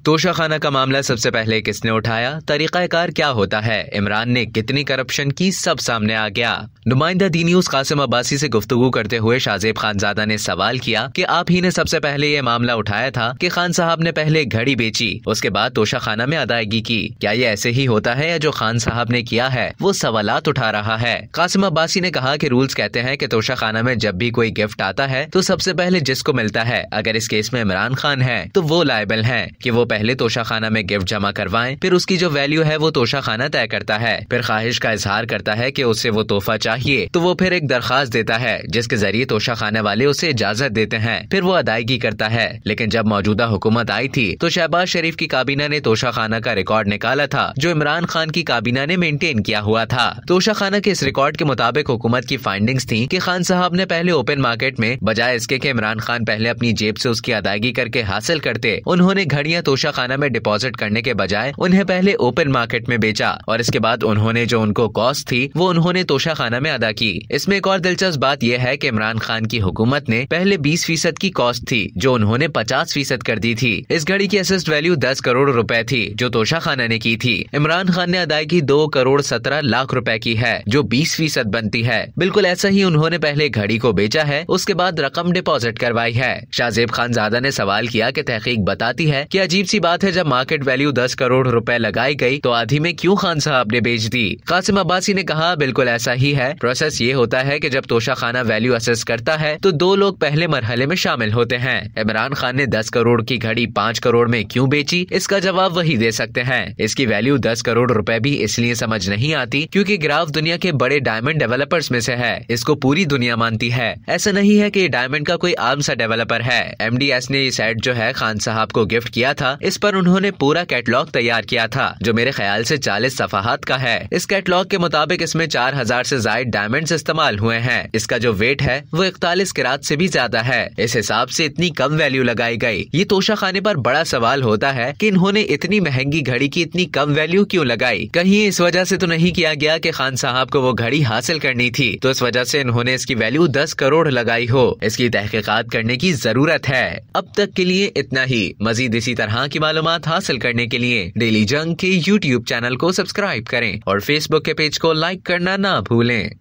तोशाखाना का मामला सबसे पहले किसने उठाया, तरीकाकार क्या होता है, इमरान ने कितनी करप्शन की, सब सामने आ गया। नुमाइंदा दी न्यूज कासिम अब्बासी से गुफ्तगू करते हुए शाहजेब खानजादा ने सवाल किया कि आप ही ने सबसे पहले ये मामला उठाया था कि खान साहब ने पहले घड़ी बेची, उसके बाद तोशाखाना में अदायगी की। क्या ये ऐसे ही होता है या जो खान साहब ने किया है वो सवालात उठा रहा है। कासिम अब्बासी ने कहा कि रूल्स कहते हैं कि तोशाखाना में जब भी कोई गिफ्ट आता है तो सबसे पहले जिसको मिलता है, अगर इस केस में इमरान खान है तो वो लायबल है कि वो पहले तोशाखाना में गिफ्ट जमा करवाएं, फिर उसकी जो वैल्यू है वो तोशाखाना तय करता है। फिर ख्वाहिश का इजहार करता है कि उसे वो तोहफा चाहिए तो वो फिर एक दरखास्त देता है जिसके जरिए तोशाखाना वाले उसे इजाजत देते हैं, फिर वो अदायगी करता है। लेकिन जब मौजूदा हुकूमत आई थी तो शहबाज शरीफ की काबीना ने तोशाखाना का रिकॉर्ड निकाला था जो इमरान खान की काबीना ने मेंटेन किया हुआ था। तोशाखाना के इस रिकॉर्ड के मुताबिक हुकूमत की फाइंडिंग्स थी कि खान साहब ने पहले ओपन मार्केट में, बजाय इसके कि इमरान खान पहले अपनी जेब से उसकी अदायगी करके हासिल करते, उन्होंने घड़ियां तोशाखाना में डिपॉजिट करने के बजाय उन्हें पहले ओपन मार्केट में बेचा और इसके बाद उन्होंने जो उनको कॉस्ट थी वो उन्होंने तोशाखाना में अदा की। इसमें एक और दिलचस्प बात यह है कि इमरान खान की हुकूमत ने पहले 20% की कॉस्ट थी जो उन्होंने 50% कर दी थी। इस घड़ी की असेस्ड वैल्यू 10 करोड़ रुपए थी जो तोशाखाना ने की थी। इमरान खान ने अदायगी 2 करोड़ 17 लाख रुपए की है जो 20% बनती है। बिल्कुल ऐसा ही उन्होंने पहले घड़ी को बेचा है, उसके बाद रकम डिपॉजिट करवाई है। शाहजेब खानजादा ने सवाल किया कि तहकीक बताती है कि अजीब सी बात है, जब मार्केट वैल्यू 10 करोड़ रुपए लगाई गई तो आधी में क्यों खान साहब ने बेच दी। कासिम अब्बासी ने कहा बिल्कुल ऐसा ही है। प्रोसेस ये होता है कि जब तोशाखाना वैल्यू असेस करता है तो 2 लोग पहले मरहले में शामिल होते हैं। इमरान खान ने 10 करोड़ की घड़ी 5 करोड़ में क्यों बेची, इसका जवाब वही दे सकते हैं। इसकी वैल्यू 10 करोड़ रुपए भी इसलिए समझ नहीं आती क्योंकि गिराफ दुनिया के बड़े डायमंड डेवलपर्स में से है, इसको पूरी दुनिया मानती है। ऐसा नहीं है कि डायमंड का कोई आम सा डेवलपर है। MDS ने ये सेट जो है खान साहब को गिफ्ट किया था, इस पर उन्होंने पूरा कैटलॉग तैयार किया था जो मेरे ख्याल से 40 सफाहात का है। इस कैटलॉग के मुताबिक इसमें 4000 से ज्यादा डायमंड्स इस्तेमाल हुए हैं। इसका जो वेट है वो 41 किरात से भी ज्यादा है। इस हिसाब से इतनी कम वैल्यू लगाई गई। ये तोशाखाने पर बड़ा सवाल होता है कि इन्होंने इतनी महंगी घड़ी की इतनी कम वैल्यू क्यों लगाई। कहीं इस वजह से तो नहीं किया गया कि खान साहब को वो घड़ी हासिल करनी थी तो इस वजह से इन्होंने इसकी वैल्यू 10 करोड़ लगाई हो। इसकी तहकीकात करने की जरूरत है। अब तक के लिए इतना ही। मजीद इसी तरह की मालूमात हासिल करने के लिए डेली जंग के YouTube चैनल को सब्सक्राइब करें और Facebook के पेज को लाइक करना ना भूलें।